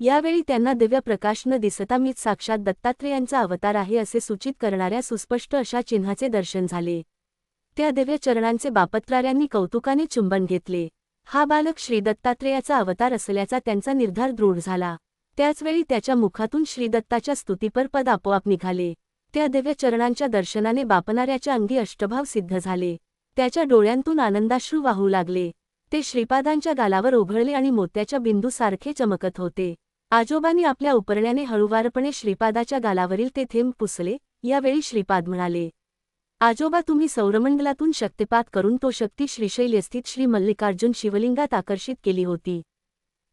यावेळी त्यांना दिव्य प्रकाश न दिसता मीच साक्षात दत्तात्रेयांचा अवतार आहे असे सूचित करणाऱ्या सुस्पष्ट अशा चिन्हाचे दर्शन झाले। त्या दिव्य चरणांचे बापत्राऱ्यांनी कौतुकाने चुंबन घेतले। हा बालक श्री दत्तात्रेयाचा अवतार असल्याचा त्यांचा निर्धार दृढ झाला। त्याचवेळी त्याच्या मुखातून श्रीदत्ताच्या स्तुतीपर पद आपोआप निघाले। त्या दिव्य चरणांच्या दर्शनाने बापणाऱ्याच्या अंगी अष्टभाव सिद्ध झाले। त्याच्या डोळ्यांतून आनंदाश्रू वाहू लागले। ते श्रीपादांच्या गालावर ओघळले आणि मोत्याच्या बिंदूसारखे चमकत होते। आजोबांनी आपल्या उपरण्याने हळूवारपणे श्रीपादाच्या गालावरील ते थेंब पुसले। यावेळी श्रीपाद म्हणाले, आजोबा, तुम्ही सौरमंडलातून शक्तिपात करून तो शक्ती श्रीशैल्यस्थित श्री मल्लिकार्जुन शिवलिंगात आकर्षित केली होती।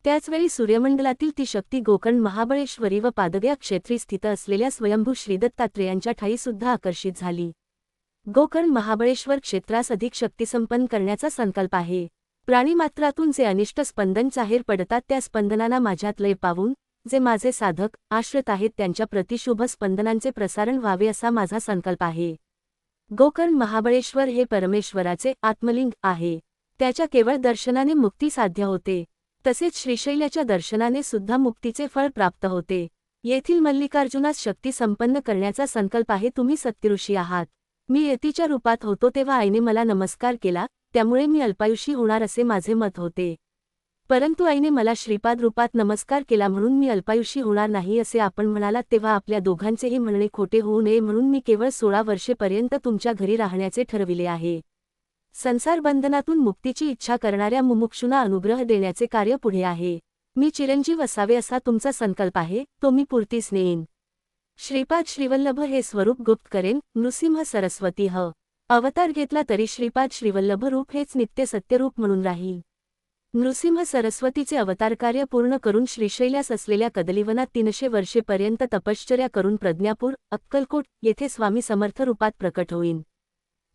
त्याचवेळी सूर्यमंडलातील ती शक्ती गोकर्ण महाबळेश्वरी व पादगया क्षेत्री स्थित असलेल्या स्वयंभू श्रीदत्तात्रेयांच्या ठाईसुद्धा आकर्षित झाली। गोकर्ण महाबळेश्वर क्षेत्रास अधिक शक्तिसंपन्न करण्याचा संकल्प आहे। प्राणीमात्रातून जे अनिष्ट स्पंदन चाहेर पडतात त्या स्पंदनांना माझ्यात लय पावून जे माझे साधक आश्रित आहेत त्यांच्या प्रतिशुभ स्पंदनांचे प्रसारण व्हावे असा माझा संकल्प आहे। गोकर्ण महाबळेश्वर हे परमेश्वराचे आत्मलिंग आहे। त्याच्या केवळ दर्शनाने मुक्ती साध्य होते। तसेच श्रीशैल्याच्या दर्शनाने सुद्धा मुक्तीचे फळ प्राप्त होते। येथील मल्लिकार्जुनास शक्ती संपन्न करण्याचा संकल्प आहे। तुम्ही सत्यऋषी आहात। मी यतीच्या रूपात होतो तेव्हा आईने मला नमस्कार केला, त्यामुळे मी अल्पायुषी होणार असे माझे मत होते। परंतु आईने मला श्रीपाद रूपात नमस्कार केला म्हणून मी अल्पायुषी होणार नाही असे आपण म्हणालात तेव्हा आपल्या दोघांचेही म्हणणे खोटे होऊ नये म्हणून मी केवळ 16 वर्षेपर्यंत तुमच्या घरी राहण्याचे ठरविले आहे। संसार बंधनातून मुक्तीची इच्छा करणाऱ्या मुमुक्षूंना अनुग्रह देण्याचे कार्य पुढे आहे। मी चिरंजीव असावे असा तुमचा संकल्प आहे, तो मी पूर्तीस नेईन। श्रीपाद श्रीवल्लभ हे स्वरूप गुप्त करेन। नृसिंह सरस्वती अवतार घेतला तरी श्रीपाद श्रीवल्लभ रूप हेच नित्य सत्यरूप म्हणून राहील। नृसिंह सरस्वतीचे अवतारकार्य पूर्ण करून श्रीशैल्यास असलेल्या कदलीवनात 300 वर्षेपर्यंत तपश्चर्या करून प्रज्ञापूर अक्कलकोट येथे स्वामी समर्थ रूपात प्रकट होईन।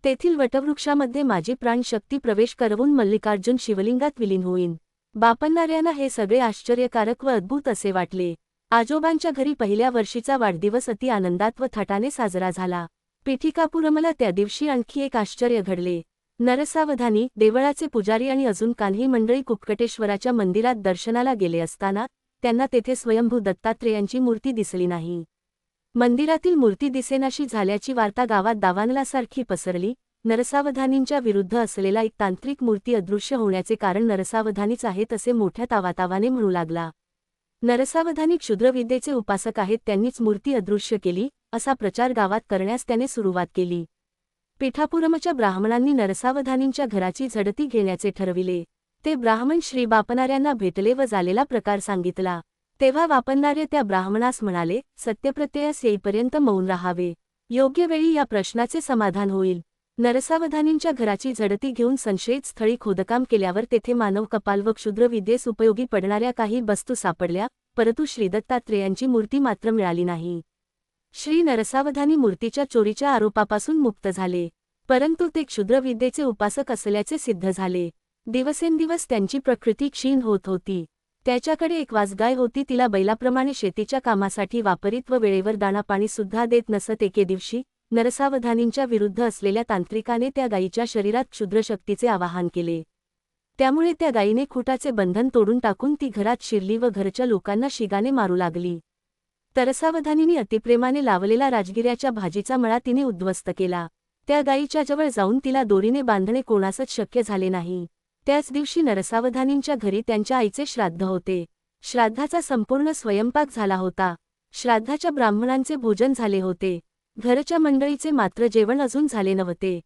तेथील वटवृक्षामध्ये माझी प्राणशक्ती प्रवेश करवून मल्लिकार्जुन शिवलिंगात विलीन होईन। बापणाऱ्यांना हे सगळे आश्चर्यकारक व अद्भुत असे वाटले। आजोबांच्या घरी पहिल्या वर्षीचा वाढदिवस अति आनंदात व थाटाने साजरा झाला। पीठिकापुरमला त्या दिवशी आणखी एक आश्चर्य घडले। नरसावधानी देवळाचे पुजारी आणि अजून काही मंडळी कुक्कटेश्वराच्या मंदिरात दर्शनाला गेले असताना त्यांना तेथे स्वयंभू दत्तात्रेयांची मूर्ती दिसली नाही। मंदिरातील मूर्ती दिसेनाशी झाल्याची वार्ता गावात दावानलासारखी पसरली। नरसावधानींच्या विरुद्ध असलेला एक तांत्रिक मूर्ती अदृश्य होण्याचे कारण नरसावधानीच आहेत असे मोठ्या तावातावाने म्हणू लागला। नरसावधानी क्षुद्रविद्येचे उपासक आहेत, त्यांनीच मूर्ती अदृश्य केली असा प्रचार गावात करण्यास त्याने सुरुवात केली। पीठापुरमच्या ब्राह्मणांनी नरसावधानींच्या घराची झडती घेण्याचे ठरविले। ते ब्राह्मण श्री बापणाऱ्यांना भेटले व झालेला प्रकार सांगितला। तेव्हा बापणारे त्या ब्राह्मणास म्हणाले, सत्यप्रत्ययास येईपर्यंत मौन राहावे, योग्य वेळी या प्रश्नाचे समाधान होईल। नरसावधानींच्या घराची झडती घेऊन संशयित स्थळी खोदकाम केल्यावर तेथे मानव कपाल व क्षुद्रविद्येस उपयोगी पडणाऱ्या काही वस्तू सापडल्या, परंतु श्रीदत्तात्रेयांची मूर्ती मात्र मिळाली नाही। श्री नरसावधानी मूर्तीच्या चोरीच्या आरोपापासून मुक्त झाले, परंतु ते क्षुद्रविद्येचे उपासक असल्याचे सिद्ध झाले। दिवसेंदिवस त्यांची प्रकृती क्षीण होत होती। त्याच्याकडे एक वासगाय होती, तिला बैलाप्रमाणे शेतीच्या कामासाठी वापरीत व वेळेवर दाणापाणी सुद्धा देत नसत। एके दिवशी नरसावधानींच्या विरुद्ध असलेल्या तांत्रिकाने त्या गायीच्या शरीरात क्षुद्रशक्तीचे आवाहन केले। त्यामुळे त्या गायीने खुटाचे बंधन तोडून टाकून ती घरात शिरली व घरच्या लोकांना शिगाने मारू लागली। तरसावधानीने अतिप्रेमाने लावलेला राजगिऱ्याच्या भाजीचा मळा तिने उद्ध्वस्त केला। त्या गायीच्या जवळ जाऊन तिला दोरीने बांधणे कोणासच शक्य झाले नाही। त्याच दिवशी नरसावधानींच्या घरी त्यांच्या आईचे श्राद्ध होते। श्राद्धाचा संपूर्ण स्वयंपाक झाला होता। श्राद्धाच्या ब्राह्मणांचे भोजन झाले होते, घरच्या मंडळीचे मात्र जेवण अजून झाले नव्हते।